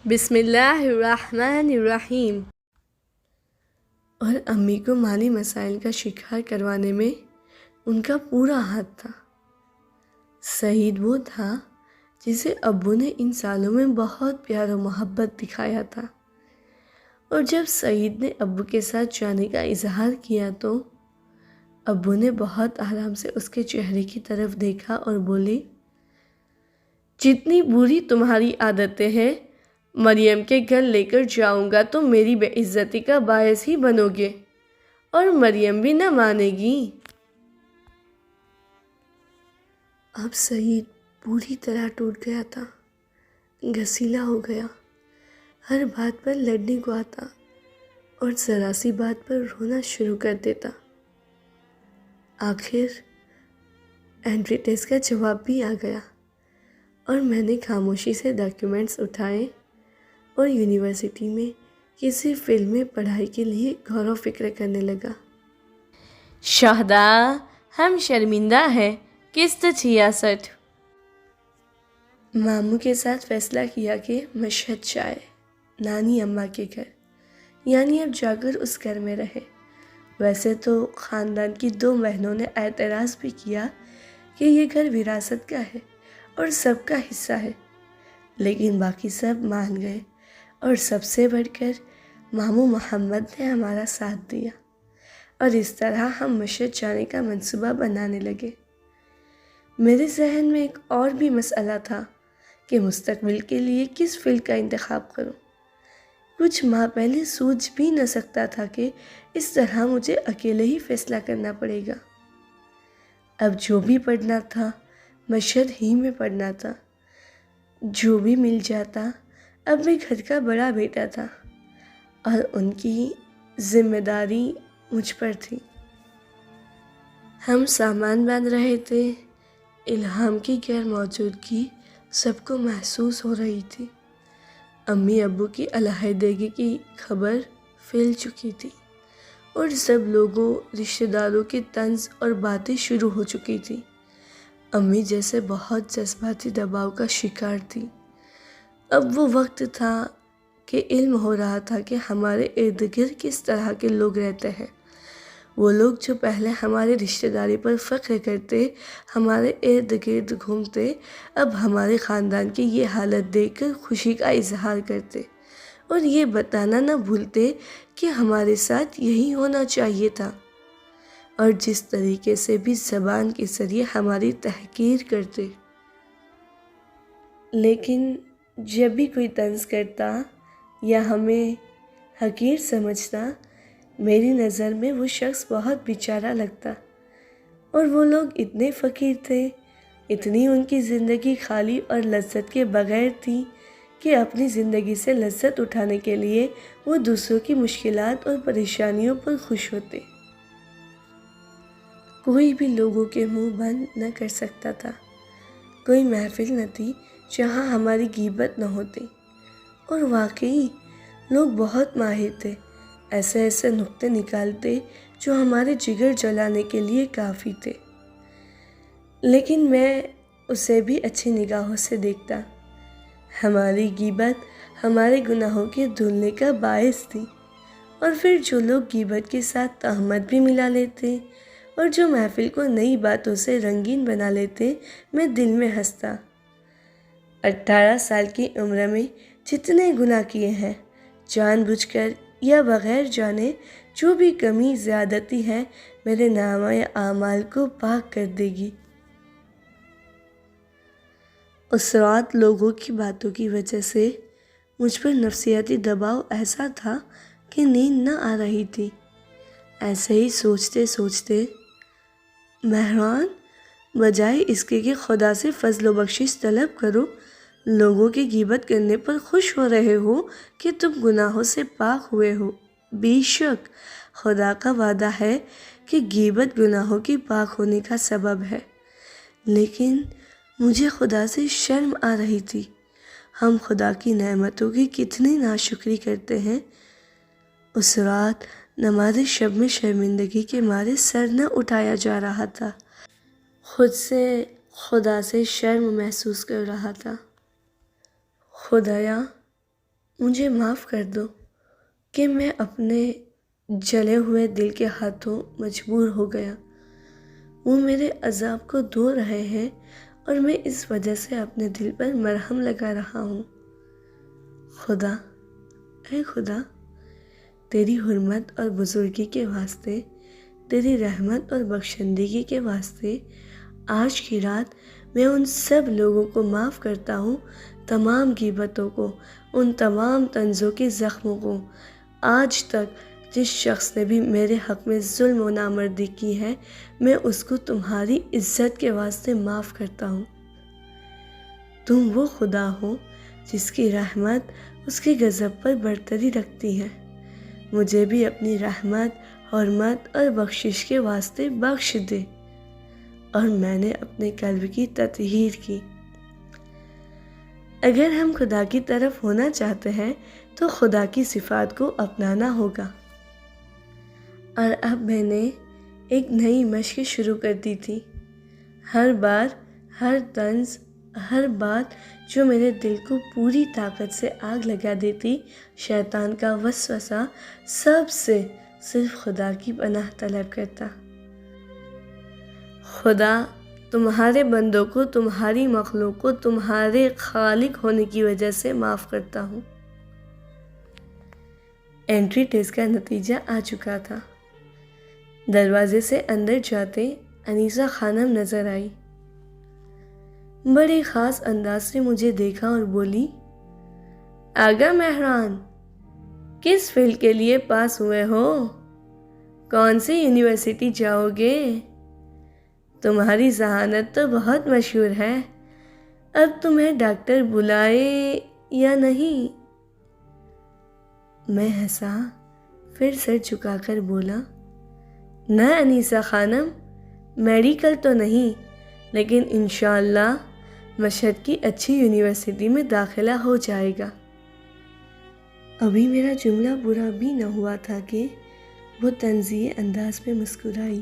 بسم اللہ الرحمن الرحیم۔ اور امی کو مالی مسائل کا شکار کروانے میں ان کا پورا ہاتھ تھا۔ سعید وہ تھا جسے ابو نے ان سالوں میں بہت پیار و محبت دکھایا تھا، اور جب سعید نے ابو کے ساتھ جانے کا اظہار کیا تو ابو نے بہت آرام سے اس کے چہرے کی طرف دیکھا اور بولے، جتنی بری تمہاری عادتیں ہیں، مریم کے گھر لے کر جاؤں گا تو میری بے عزتی کا باعث ہی بنو گے، اور مریم بھی نہ مانے گی۔ اب سعید پوری طرح ٹوٹ گیا تھا، گھسیلا ہو گیا، ہر بات پر لڑنے کو آتا اور ذرا سی بات پر رونا شروع کر دیتا۔ آخر انٹری ٹیسٹ کا جواب بھی آ گیا اور میں نے خاموشی سے ڈاکیومنٹس اٹھائے اور یونیورسٹی میں کسی فیلڈ میں پڑھائی کے لیے غور و فکر کرنے لگا۔ شہدا، ہم شرمندہ ہیں، قسط 66۔ ماموں کے ساتھ فیصلہ کیا کہ مشہد جائے، نانی اماں کے گھر، یعنی اب جا کر اس گھر میں رہے۔ ویسے تو خاندان کی 2 بہنوں نے اعتراض بھی کیا کہ یہ گھر وراثت کا ہے اور سب کا حصہ ہے، لیکن باقی سب مان گئے، اور سب سے بڑھ کر ماموں محمد نے ہمارا ساتھ دیا، اور اس طرح ہم مشہد جانے کا منصوبہ بنانے لگے۔ میرے ذہن میں ایک اور بھی مسئلہ تھا کہ مستقبل کے لیے کس فیلڈ کا انتخاب کروں۔ کچھ ماہ پہلے سوچ بھی نہ سکتا تھا کہ اس طرح مجھے اکیلے ہی فیصلہ کرنا پڑے گا۔ اب جو بھی پڑھنا تھا مشہد ہی میں پڑھنا تھا، جو بھی مل جاتا۔ اب میں گھر کا بڑا بیٹا تھا اور ان کی ذمہ داری مجھ پر تھی۔ ہم سامان باندھ رہے تھے، الہام کی غیر موجودگی سب کو محسوس ہو رہی تھی۔ امی ابو کی علیحدگی کی خبر پھیل چکی تھی اور سب لوگوں، رشتہ داروں کی طنز اور باتیں شروع ہو چکی تھی۔ امی جیسے بہت جذباتی دباؤ کا شکار تھی۔ اب وہ وقت تھا کہ علم ہو رہا تھا کہ ہمارے ارد گرد کس طرح کے لوگ رہتے ہیں۔ وہ لوگ جو پہلے ہمارے رشتہ داری پر فخر کرتے، ہمارے ارد گرد گھومتے، اب ہمارے خاندان کی یہ حالت دیکھ کر خوشی کا اظہار کرتے اور یہ بتانا نہ بھولتے کہ ہمارے ساتھ یہی ہونا چاہیے تھا، اور جس طریقے سے بھی زبان کے ذریعے ہماری تحقیر کرتے۔ لیکن جب بھی کوئی طنز کرتا یا ہمیں حقیر سمجھتا، میری نظر میں وہ شخص بہت بیچارہ لگتا، اور وہ لوگ اتنے فقیر تھے، اتنی ان کی زندگی خالی اور لذت کے بغیر تھی کہ اپنی زندگی سے لذت اٹھانے کے لیے وہ دوسروں کی مشکلات اور پریشانیوں پر خوش ہوتے۔ کوئی بھی لوگوں کے منہ بند نہ کر سکتا تھا۔ کوئی محفل نہ تھی جہاں ہماری غیبت نہ ہوتی، اور واقعی لوگ بہت ماہر تھے، ایسے ایسے نکتے نکالتے جو ہمارے جگر جلانے کے لیے کافی تھے۔ لیکن میں اسے بھی اچھی نگاہوں سے دیکھتا۔ ہماری غیبت ہمارے گناہوں کے دھلنے کا باعث تھی، اور پھر جو لوگ غیبت کے ساتھ تہمت بھی ملا لیتے اور جو محفل کو نئی باتوں سے رنگین بنا لیتے، میں دل میں ہنستا۔ 18 سال کی عمر میں جتنے گناہ کیے ہیں، جان بوجھ کر یا بغیر جانے، جو بھی کمی زیادتی ہے، میرے نامہ اعمال کو پاک کر دے گی۔ اس رات لوگوں کی باتوں کی وجہ سے مجھ پر نفسیاتی دباؤ ایسا تھا کہ نیند نہ آ رہی تھی۔ ایسے ہی سوچتے سوچتے مہران، بجائے اس کے کہ خدا سے فضل و بخشش طلب کرو، لوگوں کی غیبت کرنے پر خوش ہو رہے ہو کہ تم گناہوں سے پاک ہوئے ہو۔ بے شک خدا کا وعدہ ہے کہ غیبت گناہوں کی پاک ہونے کا سبب ہے، لیکن مجھے خدا سے شرم آ رہی تھی۔ ہم خدا کی نعمتوں کی کتنی ناشکری کرتے ہیں۔ اس رات نماز شب میں شرمندگی کے مارے سر نہ اٹھایا جا رہا تھا، خود سے خدا سے شرم محسوس کر رہا تھا۔ خدایا، مجھے معاف کر دو کہ میں اپنے جلے ہوئے دل کے ہاتھوں مجبور ہو گیا۔ وہ میرے عذاب کو دھو رہے ہیں اور میں اس وجہ سے اپنے دل پر مرہم لگا رہا ہوں۔ خدا، اے خدا، تیری حرمت اور بزرگی کے واسطے، تیری رحمت اور بخشندگی کے واسطے آج کی رات میں ان سب لوگوں کو معاف کرتا ہوں، تمام غیبتوں کو، ان تمام طنزوں کے زخموں کو۔ آج تک جس شخص نے بھی میرے حق میں ظلم و نامردی کی ہے، میں اس کو تمہاری عزت کے واسطے معاف کرتا ہوں۔ تم وہ خدا ہو جس کی رحمت اس کے غضب پر برتری رکھتی ہے۔ مجھے بھی اپنی رحمت، حرمت اور بخشش کے واسطے بخش دے۔ اور میں نے اپنے قلب کی تطہیر کی۔ اگر ہم خدا کی طرف ہونا چاہتے ہیں تو خدا کی صفات کو اپنانا ہوگا۔ اور اب میں نے ایک نئی مشق شروع کر دی تھی۔ ہر بار، ہر طنز، ہر بات جو میرے دل کو پوری طاقت سے آگ لگا دیتی، شیطان کا وسوسہ، سب سے صرف خدا کی پناہ طلب کرتا۔ خدا، تمہارے بندوں کو، تمہاری مخلوق کو تمہارے خالق ہونے کی وجہ سے معاف کرتا ہوں۔ انٹری ٹیسٹ کا نتیجہ آ چکا تھا۔ دروازے سے اندر جاتے انیسہ خانم نظر آئی۔ بڑے خاص انداز سے مجھے دیکھا اور بولی، آغا مہران، کس فیلڈ کے لیے پاس ہوئے ہو؟ کون سی یونیورسٹی جاؤ گے؟ تمہاری ذہانت تو بہت مشہور ہے، اب تمہیں ڈاکٹر بلائے یا نہیں؟ میں ہنسا، پھر سر جھکا کر بولا، نہ انیسہ خانم، میڈیکل تو نہیں، لیکن انشاءاللہ مشہد کی اچھی یونیورسٹی میں داخلہ ہو جائے گا۔ ابھی میرا جملہ برا بھی نہ ہوا تھا کہ وہ طنزیہ انداز میں مسکرائی۔